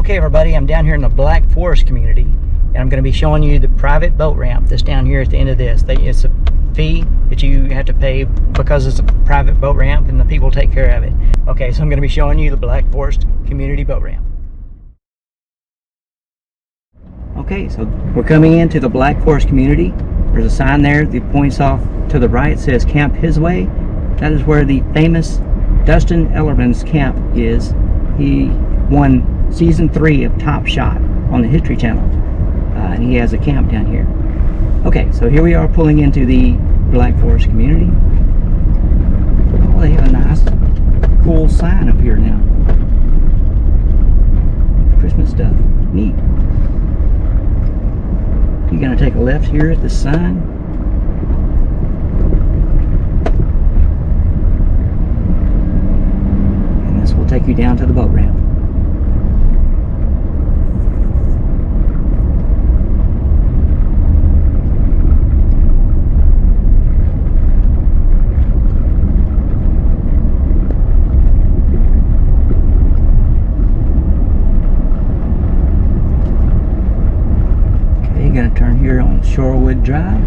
Okay everybody, I'm down here in the Black Forest community and I'm going to be showing you the private boat ramp that's down here at the end of this. It's a fee that you have to pay because it's a private boat ramp and the people take care of it. Okay, so I'm going to be showing you the Black Forest community boat ramp. Okay, so we're coming into the Black Forest community. There's a sign there that points off to the right. It says Camp His Way. That is where the famous Dustin Ellerman's camp is. He won season 3 of Top Shot on the History Channel, and he has a camp down here. Okay, so here we are pulling into the Black Forest community. Oh, they have a nice cool sign up here now, Christmas stuff. Neat. You're gonna take a left here at the sign. And this will take you down to the boat ramp. Going to turn here on Shorewood Drive.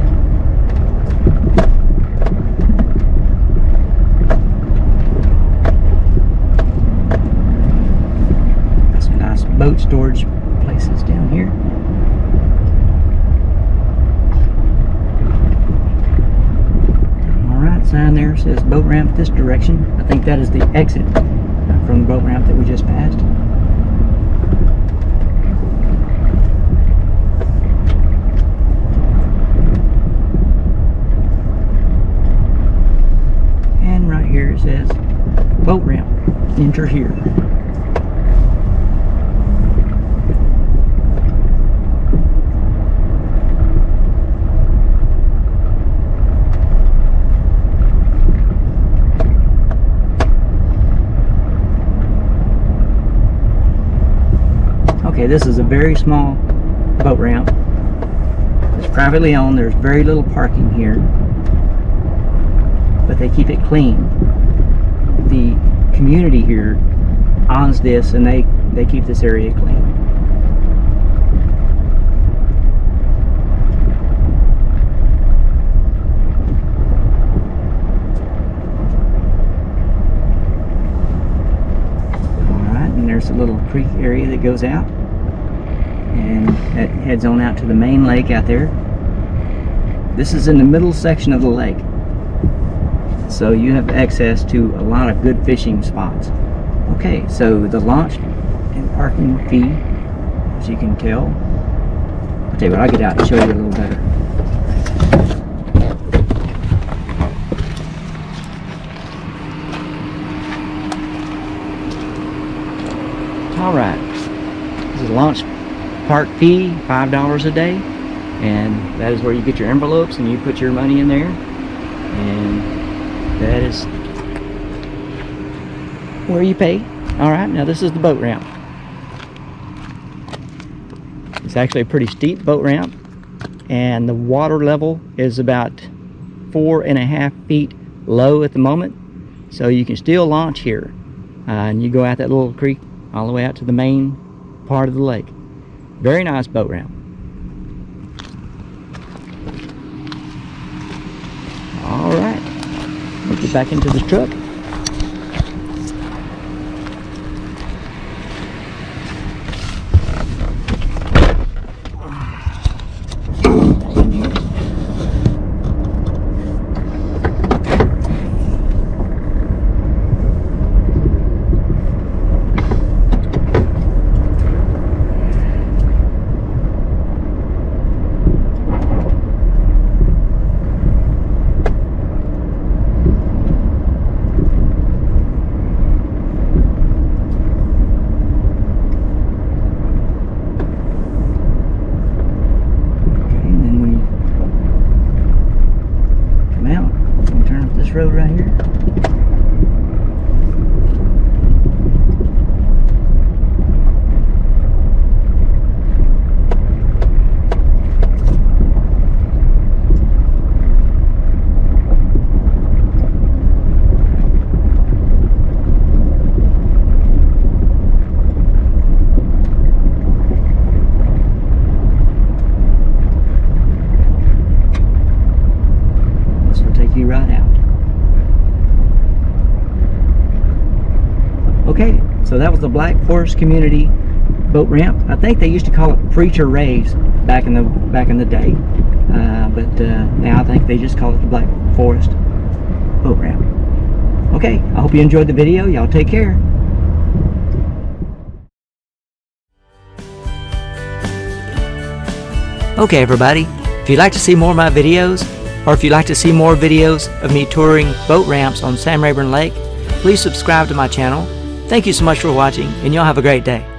Got some nice boat storage places down here. Alright, sign there says boat ramp this direction. I think that is the exit from the boat ramp that we just passed. Here it says boat ramp, enter here. Okay, this is a very small boat ramp. It's privately owned. There's very little parking here, but they keep it clean. The community here owns this and they keep this area clean. Alright, and there's a little creek area that goes out and that heads on out to the main lake out there. This is in the middle section of the lake, so you have access to a lot of good fishing spots. Okay, so the launch and parking fee, as you can tell. I'll tell you what, I'll get out and show you a little better. Alright, this is launch park fee, $5 a day, and that is where you get your envelopes and you put your money in there, and that is where you pay. Alright, now this is the boat ramp. It's actually a pretty steep boat ramp, and the water level is about 4.5 feet low at the moment, so you can still launch here, and you go out that little creek all the way out to the main part of the lake. Very nice boat ramp. Alright, let's get back into this truck. So that was the Black Forest Community boat ramp. I think they used to call it Preacher Ray's back in the day, but now I think they just call it the Black Forest boat ramp. Okay, I hope you enjoyed the video. Y'all take care. Okay everybody, if you'd like to see more of my videos, or if you'd like to see more videos of me touring boat ramps on Sam Rayburn Lake, please subscribe to my channel. Thank you so much for watching, and y'all have a great day.